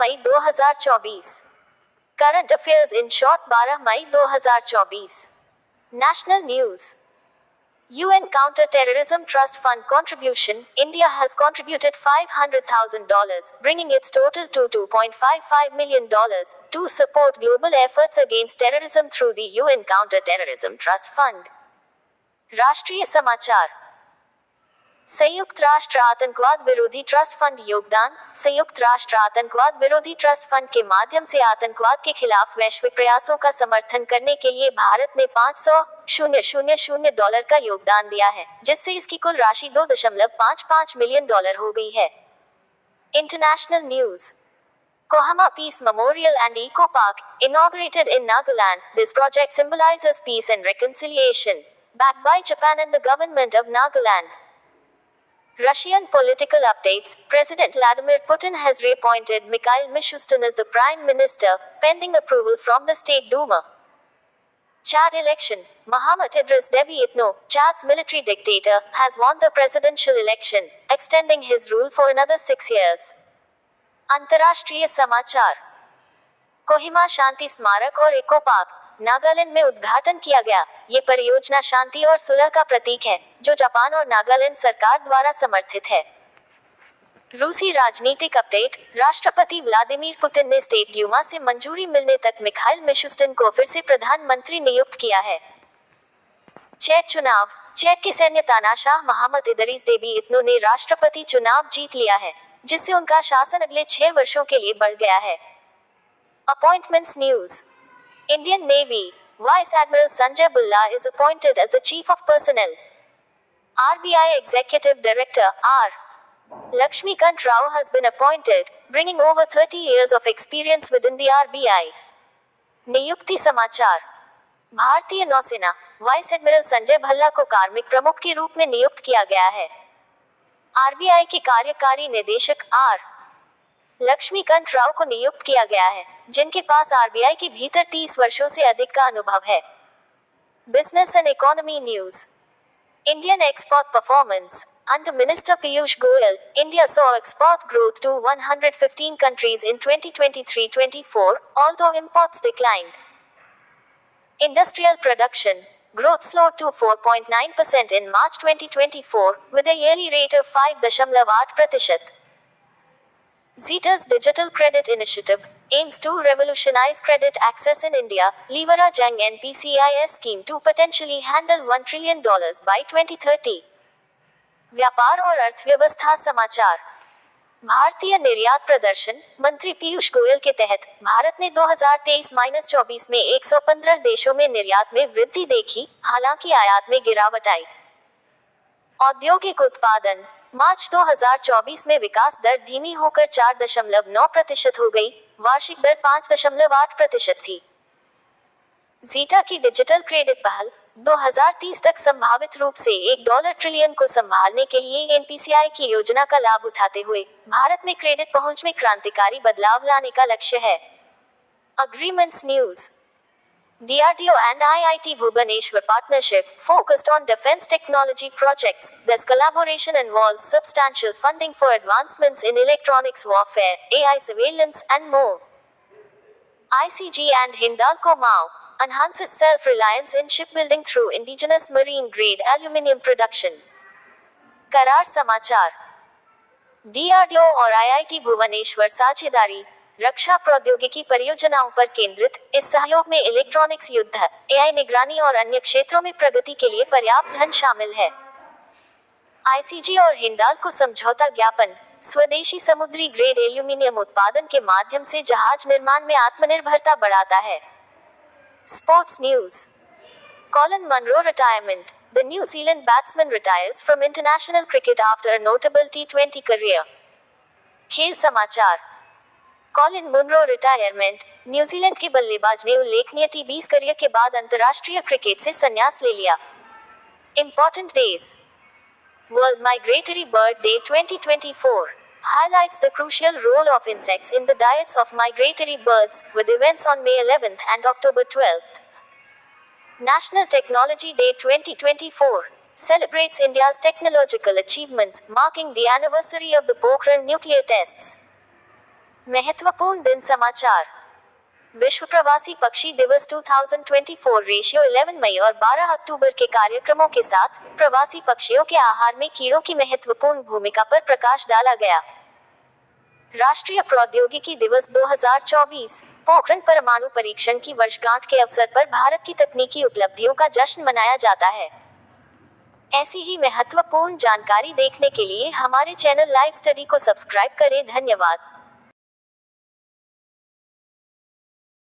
May 2024। Current affairs in short 12 मई 2024। National news. UN Counter-Terrorism Trust Fund contribution. India has contributed $500,000, bringing its total to $2.55 million to support global efforts against terrorism through the UN Counter-Terrorism Trust Fund. राष्ट्रीय समाचार। संयुक्त राष्ट्र आतंकवाद विरोधी trust fund योगदान। संयुक्त राष्ट्र आतंकवाद विरोधी ट्रस्ट फंड के माध्यम से आतंकवाद के खिलाफ वैश्विक प्रयासों का समर्थन करने के लिए भारत ने $500,000 का योगदान दिया है, जिससे इसकी कुल राशि $2.55 मिलियन हो गई है। International news. Kohama Peace Memorial and Eco Park, inaugurated in Nagaland. This project symbolizes peace and reconciliation, backed by Japan and the government of Nagaland. Russian political updates. President Vladimir Putin has reappointed Mikhail Mishustin as the Prime Minister, pending approval from the State Duma. Chad election. Mohammad Idris Deby Itno, Chad's military dictator, has won the presidential election, extending his rule for another 6 years. अंतर्राष्ट्रीय समाचार। कोहिमा शांति स्मारक और eco park, Nagaland में उद्घाटन किया गया। ये परियोजना शांति और सुलह का प्रतीक है, जो जापान और नागालैंड सरकार द्वारा समर्थित है। रूसी राजनीतिक अपडेट। राष्ट्रपति व्लादिमीर पुतिन ने स्टेट ड्यूमा से मंजूरी मिलने तक मिखाइल मिशुस्टिन को फिर से प्रधानमंत्री नियुक्त किया है। चेक चुनाव। चेक के सैन्य तानाशाह मोहम्मद इदरीस डेबी इत्नो ने राष्ट्रपति चुनाव जीत लिया है, जिससे उनका शासन अगले 6 वर्षों के लिए बढ़ गया है। Appointments news. Indian Navy. Vice Admiral Sanjay Bulla is appointed as the Chief of Personnel. RBI Executive Director R. Lakshmikant Rao has been appointed, bringing over 30 years of experience within the RBI. नियुक्ति समाचार। भारतीय नौसेना। Vice admiral Sanjay Bhalla को कार्मिक प्रमुख के रूप में नियुक्त किया गया है। RBI के कार्यकारी निदेशक R. लक्ष्मीकांत राव को नियुक्त किया गया है, जिनके पास RBI के भीतर 30 वर्षों से अधिक का अनुभव है। Business and economy news. Indian export performance. Under minister Piyush Goyal, India saw export growth to 115 countries in 2023-24, although imports declined. Industrial production. Growth slowed to 4.9% in March 2024, with a yearly rate of 5.8%. Zeta's Digital Credit Initiative aims to revolutionize credit access in India, leveraging NPCI's scheme to potentially handle $1 trillion by 2030. व्यापार और अर्थव्यवस्था समाचार। भारतीय निर्यात प्रदर्शन। मंत्री पीयूष गोयल के तहत भारत ने 2023-24 में 115 देशों में निर्यात में वृद्धि देखी, हालांकि आयात में गिरावट आई। औद्योगिक उत्पादन। मार्च 2024 में विकास दर धीमी होकर 4.9% हो गई, वार्षिक दर 5.8% थी। जीटा की डिजिटल क्रेडिट पहल। 2030 तक संभावित रूप से $1 ट्रिलियन को संभालने के लिए NPCI की योजना का लाभ उठाते हुए भारत में क्रेडिट पहुंच में क्रांतिकारी बदलाव लाने का लक्ष्य है। Agreements news. DRDO and IIT Bhubaneswar partnership focused on defense technology projects. This collaboration involves substantial funding for advancements in electronics warfare, AI surveillance, and more. ICG and Hindalco MAO enhances self-reliance in shipbuilding through indigenous marine-grade aluminium production. करार समाचार। DRDO और IIT Bhubaneswar साझेदारी। रक्षा प्रौद्योगिकी परियोजनाओं पर केंद्रित इस सहयोग में इलेक्ट्रॉनिक्स युद्ध, AI निगरानी और अन्य क्षेत्रों में प्रगति के लिए पर्याप्त धन शामिल है। ICG और हिंडाल्को समझौता ज्ञापन। स्वदेशी समुद्री ग्रेड एल्यूमीनियम उत्पादन के माध्यम से जहाज निर्माण में आत्मनिर्भरता बढ़ाता है। Sports news. Colin Munro retirement. The New Zealand batsman retires from international cricket after a notable T20 career. खेल समाचार। Colin Munro retirement. न्यूजीलैंड के बल्लेबाज ने उल्लेखनीय T20 करियर के बाद अंतर्राष्ट्रीय क्रिकेट से संन्यास ले लिया। Important days. World migratory bird day 2024 highlights the crucial role of insects in the diets of migratory birds, with events on May 11th and October 12th. National Technology Day 2024 celebrates India's technological achievements, marking the anniversary of the Pokhran nuclear tests. महत्वपूर्ण दिन समाचार। विश्व प्रवासी पक्षी दिवस 2024 ratio 11 मई और 12 अक्टूबर के कार्यक्रमों के साथ प्रवासी पक्षियों के आहार में कीड़ों की महत्वपूर्ण भूमिका पर प्रकाश डाला गया। राष्ट्रीय प्रौद्योगिकी दिवस 2024 पोखरण परमाणु परीक्षण की वर्षगांठ के अवसर पर भारत की तकनीकी उपलब्धियों का जश्न मनाया जाता है। ऐसी ही महत्वपूर्ण जानकारी देखने के लिए हमारे चैनल लाइव स्टडी को सब्सक्राइब करें। धन्यवाद।